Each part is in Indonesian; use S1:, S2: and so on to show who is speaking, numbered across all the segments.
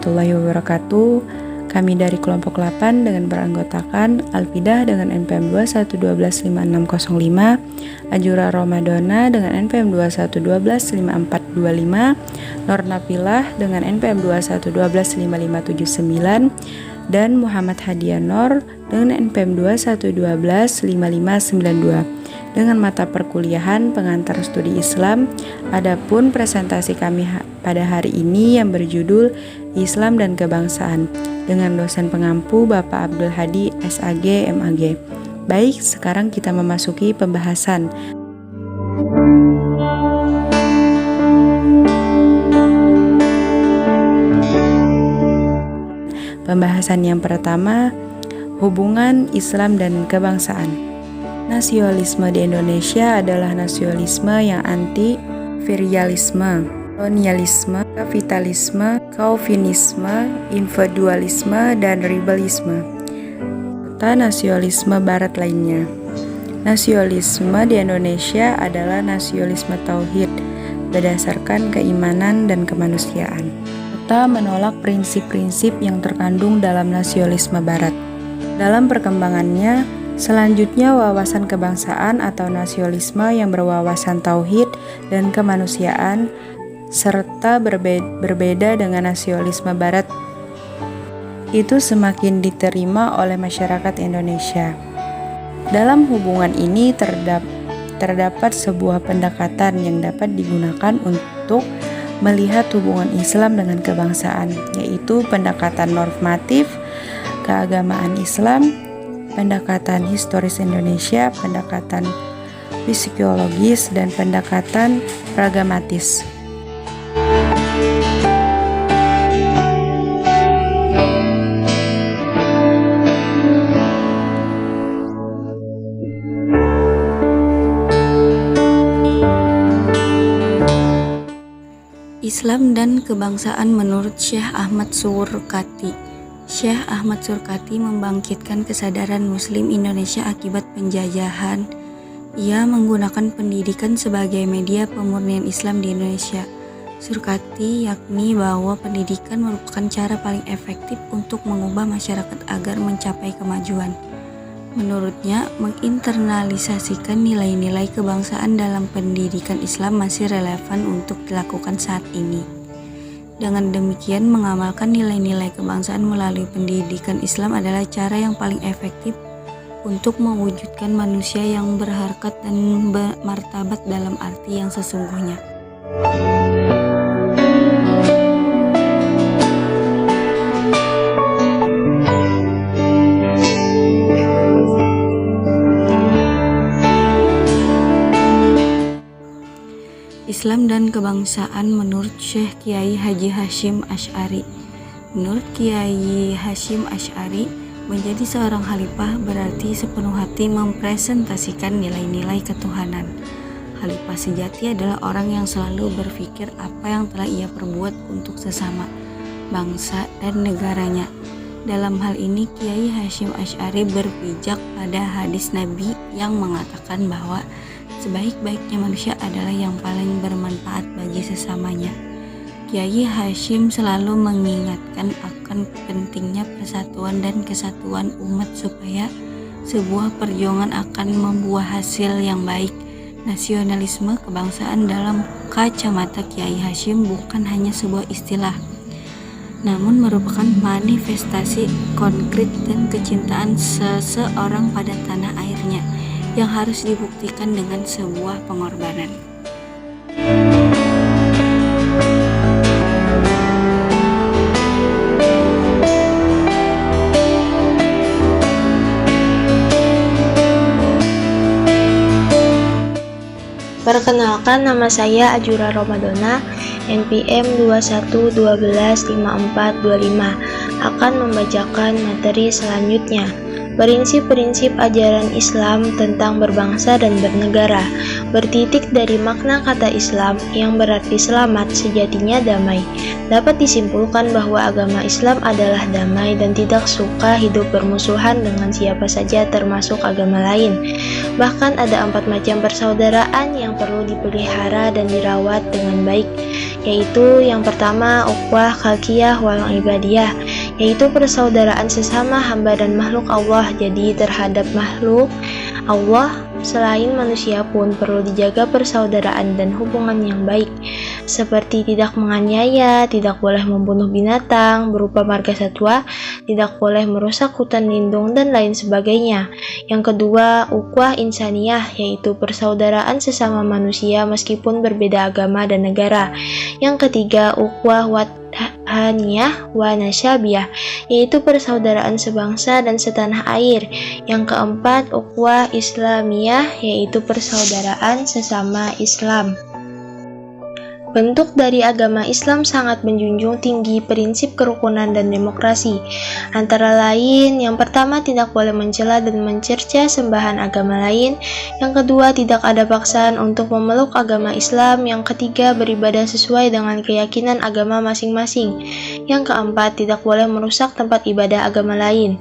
S1: warahmatullahi wabarakatuh. Kami dari kelompok 8 dengan beranggotakan Alfidah dengan NPM 21125605, Ajura Romadona dengan NPM 21125425, Nornafilah dengan NPM 21125579, dan Muhammad Hadianor dengan NPM 21125592 dengan mata perkuliahan pengantar studi Islam. Adapun presentasi kami pada hari ini yang berjudul Islam dan Kebangsaan dengan dosen pengampu Bapak Abdul Hadi SAG MAG. Baik, sekarang kita memasuki pembahasan. Pembahasan yang pertama, hubungan Islam dan kebangsaan. Nasionalisme di Indonesia adalah nasionalisme yang anti-imperialisme, kolonialisme, kapitalisme, chauvinisme, individualisme, dan ribelisme, serta nasionalisme barat lainnya. Nasionalisme di Indonesia adalah nasionalisme tauhid berdasarkan keimanan dan kemanusiaan, serta menolak prinsip-prinsip yang terkandung dalam nasionalisme barat. Dalam perkembangannya, selanjutnya wawasan kebangsaan atau nasionalisme yang berwawasan tauhid dan kemanusiaan serta berbeda dengan nasionalisme barat itu semakin diterima oleh masyarakat Indonesia. Dalam hubungan ini terdapat sebuah pendekatan yang dapat digunakan untuk melihat hubungan Islam dengan kebangsaan, yaitu pendekatan normatif keagamaan Islam, pendekatan historis Indonesia, pendekatan psikologis, dan pendekatan pragmatis.
S2: Islam dan kebangsaan menurut Syekh Ahmad Surkati. Syekh Ahmad Surkati membangkitkan kesadaran Muslim Indonesia akibat penjajahan. Ia menggunakan pendidikan sebagai media pemurnian Islam di Indonesia. Surkati yakni bahwa pendidikan merupakan cara paling efektif untuk mengubah masyarakat agar mencapai kemajuan. Menurutnya, menginternalisasikan nilai-nilai kebangsaan dalam pendidikan Islam masih relevan untuk dilakukan saat ini. Dengan demikian, mengamalkan nilai-nilai kebangsaan melalui pendidikan Islam adalah cara yang paling efektif untuk mewujudkan manusia yang berharkat dan bermartabat dalam arti yang sesungguhnya. Islam dan kebangsaan menurut Syekh Kiai Haji Hasyim Asy'ari. Menurut Kiai Hasyim Asy'ari, menjadi seorang khalifah berarti sepenuh hati mempresentasikan nilai-nilai ketuhanan. Khalifah sejati adalah orang yang selalu berpikir apa yang telah ia perbuat untuk sesama, bangsa, dan negaranya. Dalam hal ini, Kiai Hasyim Asy'ari berpijak pada hadis Nabi yang mengatakan bahwa sebaik-baiknya manusia adalah yang paling bermanfaat bagi sesamanya. Kiai Hasyim selalu mengingatkan akan pentingnya persatuan dan kesatuan umat supaya sebuah perjuangan akan membuah hasil yang baik. Nasionalisme kebangsaan dalam kacamata Kiai Hasyim bukan hanya sebuah istilah, namun merupakan manifestasi konkret dan kecintaan seseorang pada tanah airnya yang harus dibuktikan dengan sebuah pengorbanan.
S3: Perkenalkan, nama saya Ajura Romadona, NPM 21125425, akan membacakan materi selanjutnya. Prinsip-prinsip ajaran Islam tentang berbangsa dan bernegara bertitik dari makna kata Islam yang berarti selamat, sejatinya damai. Dapat disimpulkan bahwa agama Islam adalah damai dan tidak suka hidup bermusuhan dengan siapa saja termasuk agama lain. Bahkan ada 4 macam persaudaraan yang perlu dipelihara dan dirawat dengan baik, yaitu yang pertama ukhuwah khalqiyah wal ibadiyah, yaitu persaudaraan sesama hamba dan makhluk Allah. Jadi terhadap makhluk Allah selain manusia pun perlu dijaga persaudaraan dan hubungan yang baik, seperti tidak menganiaya, tidak boleh membunuh binatang berupa marga satwa, tidak boleh merusak hutan lindung, dan lain sebagainya. Yang kedua, ukhuwah insaniyah, yaitu persaudaraan sesama manusia meskipun berbeda agama dan negara. Yang ketiga, ukhuwah wataniyah wa nasyabiyah, yaitu persaudaraan sebangsa dan setanah air. Yang keempat, ukhuwah islamiyah, yaitu persaudaraan sesama Islam. Bentuk dari agama Islam sangat menjunjung tinggi prinsip kerukunan dan demokrasi. Antara lain, yang pertama tidak boleh mencela dan mencerca sembahan agama lain. Yang kedua, tidak ada paksaan untuk memeluk agama Islam. Yang ketiga, beribadah sesuai dengan keyakinan agama masing-masing. Yang keempat, tidak boleh merusak tempat ibadah agama lain.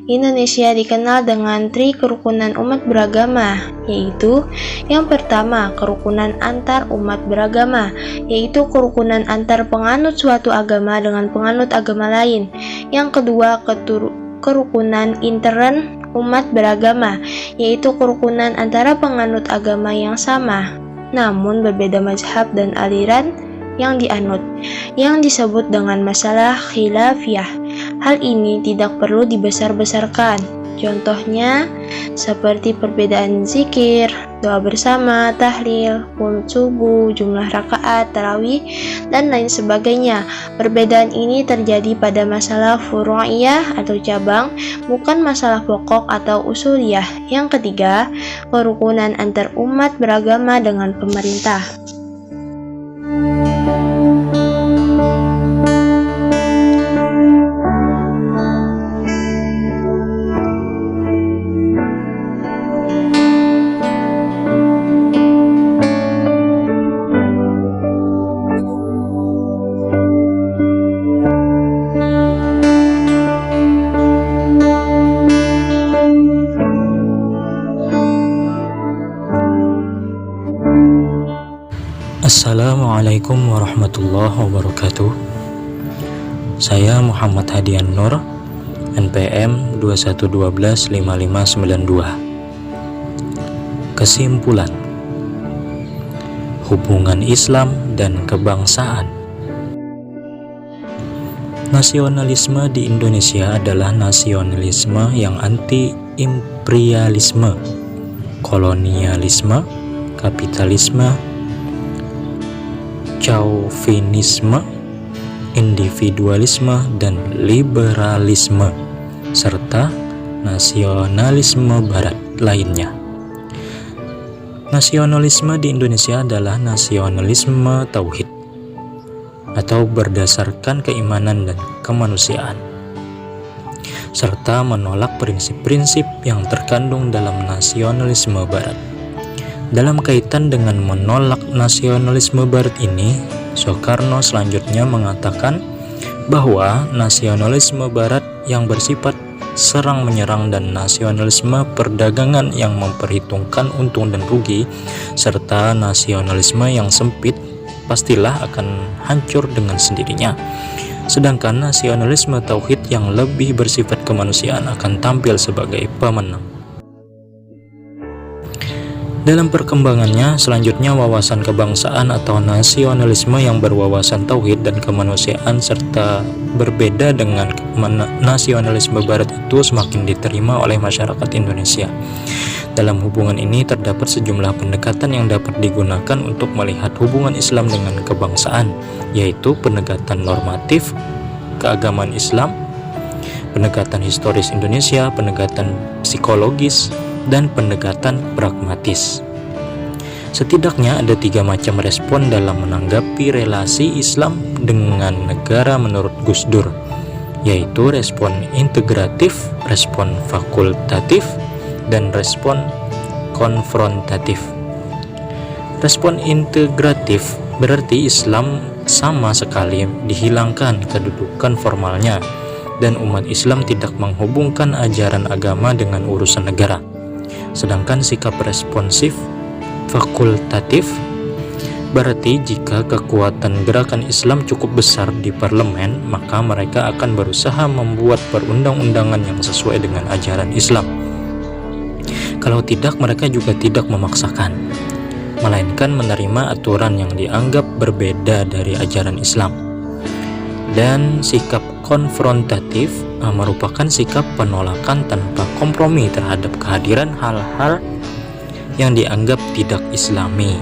S3: Indonesia dikenal dengan tri kerukunan umat beragama, yaitu yang pertama, kerukunan antar umat beragama, yaitu kerukunan antar penganut suatu agama dengan penganut agama lain. Yang kedua, kerukunan intern umat beragama, yaitu kerukunan antara penganut agama yang sama namun berbeda mazhab dan aliran yang dianut, yang disebut dengan masalah khilafiyah. Hal ini tidak perlu dibesar-besarkan. Contohnya seperti perbedaan zikir, doa bersama, tahlil, qunut subuh, jumlah rakaat, tarawih, dan lain sebagainya. Perbedaan ini terjadi pada masalah furu'iyah atau cabang, bukan masalah pokok atau usuliyah. Yang ketiga, kerukunan antar umat beragama dengan pemerintah.
S4: Assalamualaikum warahmatullahi wabarakatuh. Saya Muhammad Hadian Nur, NPM 21125592. Kesimpulan: hubungan Islam dan kebangsaan. Nasionalisme di Indonesia adalah nasionalisme yang anti-imperialisme, kolonialisme, kapitalisme, chauvinisme, individualisme, dan liberalisme, serta nasionalisme barat lainnya. Nasionalisme di Indonesia adalah nasionalisme tauhid atau berdasarkan keimanan dan kemanusiaan, serta menolak prinsip-prinsip yang terkandung dalam nasionalisme barat. Dalam kaitan dengan menolak nasionalisme barat ini, Soekarno selanjutnya mengatakan bahwa nasionalisme barat yang bersifat serang menyerang dan nasionalisme perdagangan yang memperhitungkan untung dan rugi, serta nasionalisme yang sempit pastilah akan hancur dengan sendirinya. Sedangkan nasionalisme tauhid yang lebih bersifat kemanusiaan akan tampil sebagai pemenang. Dalam perkembangannya selanjutnya, wawasan kebangsaan atau nasionalisme yang berwawasan tauhid dan kemanusiaan serta berbeda dengan nasionalisme barat itu semakin diterima oleh masyarakat Indonesia. Dalam hubungan ini terdapat sejumlah pendekatan yang dapat digunakan untuk melihat hubungan Islam dengan kebangsaan, yaitu pendekatan normatif keagamaan Islam, pendekatan historis Indonesia, pendekatan psikologis, dan pendekatan pragmatis. Setidaknya ada 3 macam respon dalam menanggapi relasi Islam dengan negara menurut Gus Dur, yaitu respon integratif, respon fakultatif, dan respon konfrontatif. Respon integratif berarti Islam sama sekali dihilangkan kedudukan formalnya dan umat Islam tidak menghubungkan ajaran agama dengan urusan negara. Sedangkan sikap responsif fakultatif berarti jika kekuatan gerakan Islam cukup besar di parlemen, maka mereka akan berusaha membuat perundang-undangan yang sesuai dengan ajaran Islam. Kalau tidak, mereka juga tidak memaksakan, melainkan menerima aturan yang dianggap berbeda dari ajaran Islam. Dan sikap konfrontatif merupakan sikap penolakan tanpa kompromi terhadap kehadiran hal-hal yang dianggap tidak Islami.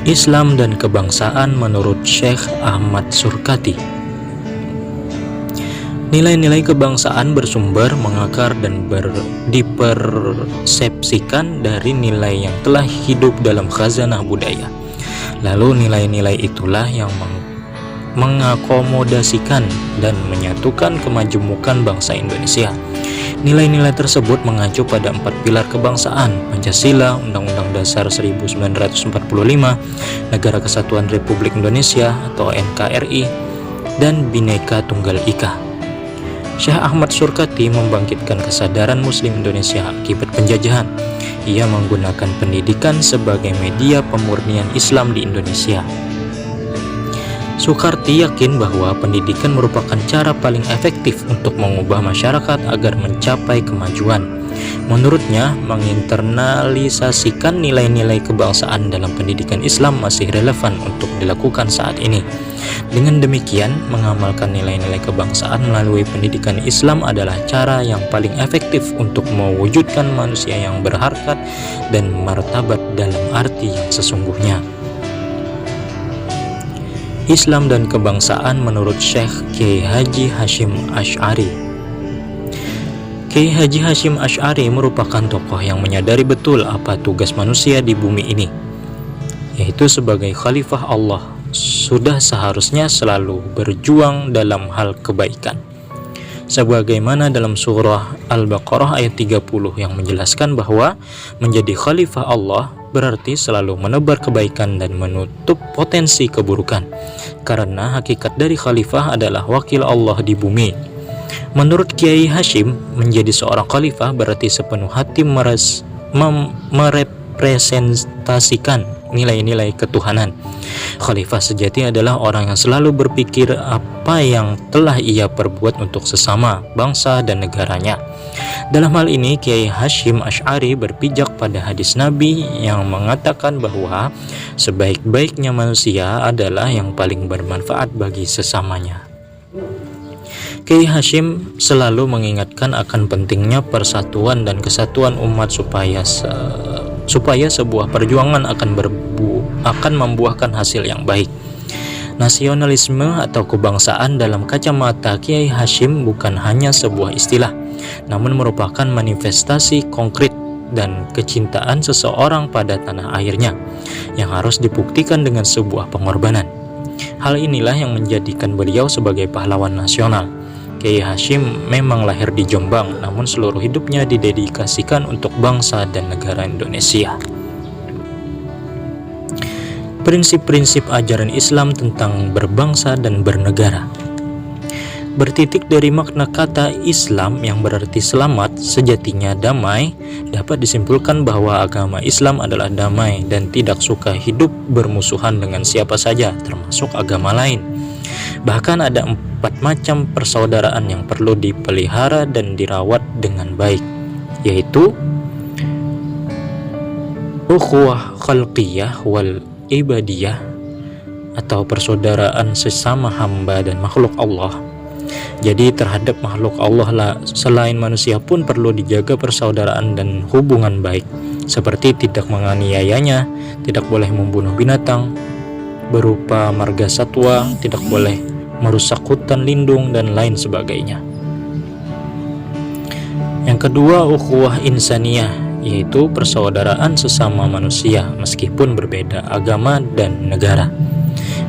S4: Islam dan kebangsaan menurut Syekh Ahmad Surkati. Nilai-nilai kebangsaan bersumber, mengakar, dan dipersepsikan dari nilai yang telah hidup dalam khazanah budaya. Lalu nilai-nilai itulah yang mengakomodasikan dan menyatukan kemajemukan bangsa Indonesia. Nilai-nilai tersebut mengacu pada 4 pilar kebangsaan: Pancasila, Undang-Undang Dasar 1945, Negara Kesatuan Republik Indonesia atau NKRI, dan Bhinneka Tunggal Ika. Syekh Ahmad Surkati membangkitkan kesadaran Muslim Indonesia akibat penjajahan. Ia menggunakan pendidikan sebagai media pemurnian Islam di Indonesia. Soekarti yakin bahwa pendidikan merupakan cara paling efektif untuk mengubah masyarakat agar mencapai kemajuan. Menurutnya, menginternalisasikan nilai-nilai kebangsaan dalam pendidikan Islam masih relevan untuk dilakukan saat ini. Dengan demikian, mengamalkan nilai-nilai kebangsaan melalui pendidikan Islam adalah cara yang paling efektif untuk mewujudkan manusia yang berharkat dan martabat dalam arti yang sesungguhnya. Islam dan kebangsaan menurut Syekh Kiai Haji Hashim Asy'ari. Kiai Haji Hashim Asy'ari merupakan tokoh yang menyadari betul apa tugas manusia di bumi ini, yaitu sebagai khalifah Allah sudah seharusnya selalu berjuang dalam hal kebaikan. Sebagaimana dalam surah Al-Baqarah ayat 30 yang menjelaskan bahwa menjadi khalifah Allah berarti selalu menebar kebaikan dan menutup potensi keburukan, karena hakikat dari khalifah adalah wakil Allah di bumi. Menurut Kiai Hashim, menjadi seorang khalifah berarti sepenuh hati merepresentasikan nilai-nilai ketuhanan. Khalifah sejati adalah orang yang selalu berpikir apa yang telah ia perbuat untuk sesama, bangsa, dan negaranya. Dalam hal ini, Kiai Hashim Asy'ari berpijak pada hadis Nabi yang mengatakan bahwa sebaik-baiknya manusia adalah yang paling bermanfaat bagi sesamanya. Kiai Hashim selalu mengingatkan akan pentingnya persatuan dan kesatuan umat supaya sebuah perjuangan akan membuahkan hasil yang baik. Nasionalisme atau kebangsaan dalam kacamata Kiai Hashim bukan hanya sebuah istilah, namun merupakan manifestasi konkret dan kecintaan seseorang pada tanah airnya yang harus dibuktikan dengan sebuah pengorbanan. Hal inilah yang menjadikan beliau sebagai pahlawan nasional. Kiai Hashim memang lahir di Jombang, namun seluruh hidupnya didedikasikan untuk bangsa dan negara Indonesia. Prinsip-prinsip ajaran Islam tentang berbangsa dan bernegara. Bertitik dari makna kata Islam yang berarti selamat, sejatinya damai, dapat disimpulkan bahwa agama Islam adalah damai dan tidak suka hidup bermusuhan dengan siapa saja, termasuk agama lain. Bahkan ada 4 macam persaudaraan yang perlu dipelihara dan dirawat dengan baik, yaitu ukhuwah khalqiyah wal ibadiyah atau persaudaraan sesama hamba dan makhluk Allah. Jadi terhadap makhluk Allah lah selain manusia pun perlu dijaga persaudaraan dan hubungan baik, seperti tidak menganiayanya, tidak boleh membunuh binatang berupa marga satwa, tidak boleh merusak hutan lindung, dan lain sebagainya. Yang kedua, ukhuwah insaniyah, yaitu persaudaraan sesama manusia meskipun berbeda agama dan negara.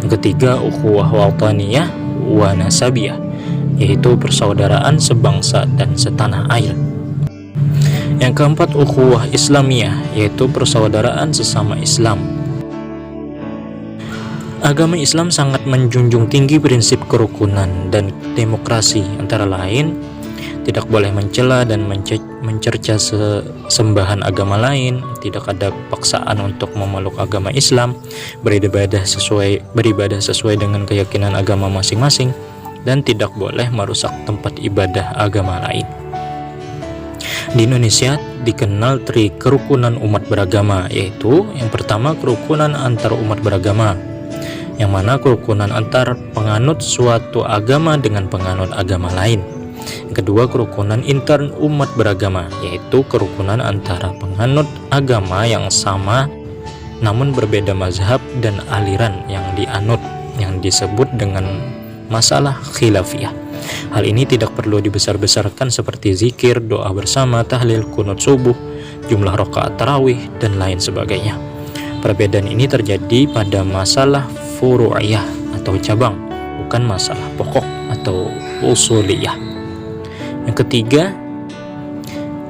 S4: Yang ketiga, ukhuwah wataniyah wa nasabiyah, yaitu persaudaraan sebangsa dan setanah air. Yang keempat, ukhuwah Islamiyah, yaitu persaudaraan sesama Islam. Agama Islam sangat menjunjung tinggi prinsip kerukunan dan demokrasi, antara lain tidak boleh mencela dan mencerca sembahan agama lain, tidak ada paksaan untuk memeluk agama Islam, beribadah sesuai dengan keyakinan agama masing-masing, dan tidak boleh merusak tempat ibadah agama lain. Di Indonesia dikenal tri kerukunan umat beragama, yaitu yang pertama kerukunan antar umat beragama, yang mana kerukunan antar penganut suatu agama dengan penganut agama lain. Yang kedua, kerukunan intern umat beragama, yaitu kerukunan antara penganut agama yang sama namun berbeda mazhab dan aliran yang dianut, yang disebut dengan masalah khilafiyah. Hal ini tidak perlu dibesar-besarkan seperti zikir, doa bersama, tahlil, kunut subuh, jumlah rakaat tarawih, dan lain sebagainya. Perbedaan ini terjadi pada masalah furu'iyah atau cabang, bukan masalah pokok atau usuliyah. Yang ketiga,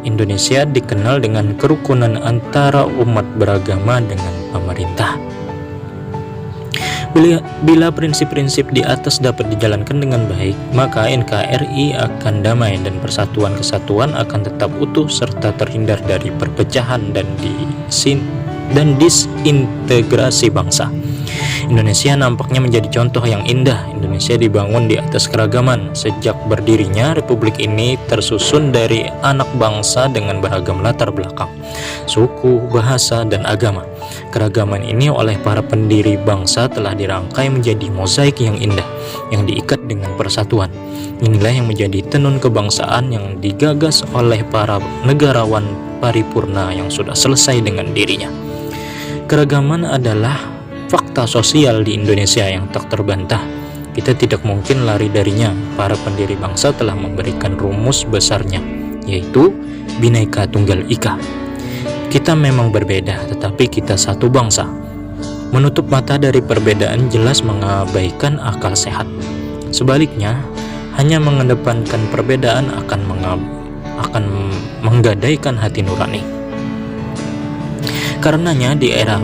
S4: Indonesia dikenal dengan kerukunan antara umat beragama dengan pemerintah. Bila prinsip-prinsip di atas dapat dijalankan dengan baik, maka NKRI akan damai dan persatuan kesatuan akan tetap utuh serta terhindar dari perpecahan dan disintegrasi bangsa. Indonesia nampaknya menjadi contoh yang indah. Indonesia dibangun di atas keragaman. Sejak berdirinya, republik ini tersusun dari anak bangsa dengan beragam latar belakang, suku, bahasa, dan agama. Keragaman ini oleh para pendiri bangsa telah dirangkai menjadi mozaik yang indah, yang diikat dengan persatuan. Inilah yang menjadi tenun kebangsaan yang digagas oleh para negarawan paripurna yang sudah selesai dengan dirinya. Keragaman adalah fakta sosial di Indonesia yang tak terbantah. Kita tidak mungkin lari darinya. Para pendiri bangsa telah memberikan rumus besarnya, yaitu Bhinneka Tunggal Ika. Kita memang berbeda, tetapi kita satu bangsa. Menutup mata dari perbedaan jelas mengabaikan akal sehat. Sebaliknya, hanya mengedepankan perbedaan akan menggadaikan hati nurani. Karenanya di era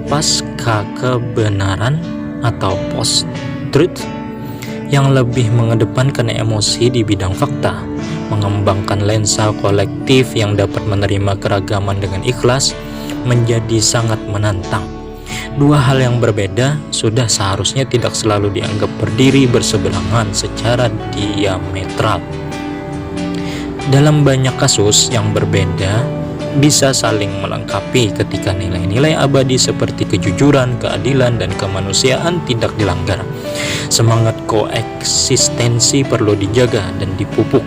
S4: pasca kebenaran atau post-truth yang lebih mengedepankan emosi di bidang fakta, mengembangkan lensa kolektif yang dapat menerima keragaman dengan ikhlas menjadi sangat menantang. Dua hal yang berbeda sudah seharusnya tidak selalu dianggap berdiri berseberangan secara diametral. Dalam banyak kasus yang berbeda bisa saling melengkapi ketika nilai-nilai abadi seperti kejujuran, keadilan, dan kemanusiaan tidak dilanggar. Semangat koeksistensi perlu dijaga dan dipupuk.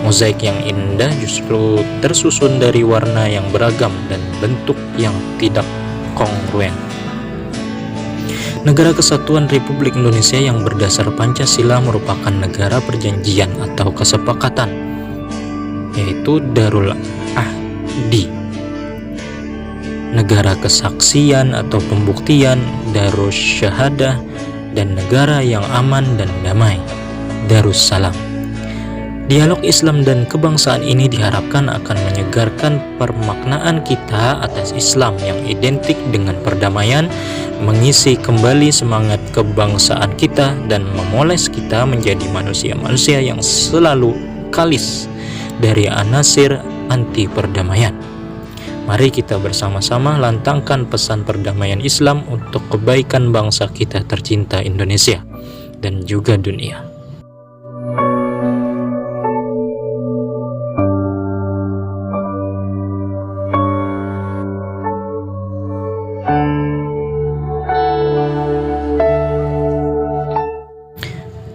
S4: Mozaik yang indah justru tersusun dari warna yang beragam dan bentuk yang tidak kongruen. Negara Kesatuan Republik Indonesia yang berdasar Pancasila merupakan negara perjanjian atau kesepakatan, yaitu Darul Ahdi, negara kesaksian atau pembuktian, Darus Syahadah, dan negara yang aman dan damai, Darussalam. Dialog Islam dan kebangsaan ini diharapkan akan menyegarkan permaknaan kita atas Islam yang identik dengan perdamaian, mengisi kembali semangat kebangsaan kita, dan memoles kita menjadi manusia-manusia yang selalu kalis dari anasir anti perdamaian. Mari kita bersama-sama lantangkan pesan perdamaian Islam untuk kebaikan bangsa kita tercinta Indonesia dan juga dunia.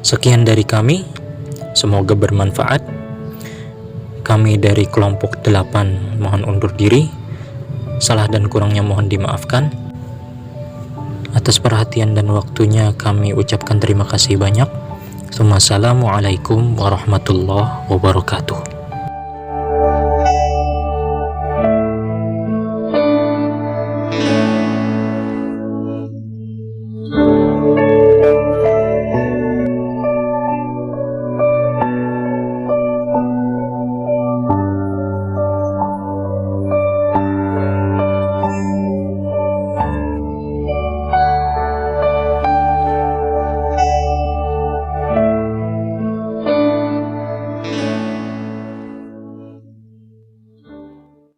S4: Sekian dari kami, semoga bermanfaat. Kami dari kelompok 8 mohon undur diri. Salah dan kurangnya mohon dimaafkan. Atas perhatian dan waktunya kami ucapkan terima kasih banyak. Wassalamualaikum warahmatullahi wabarakatuh.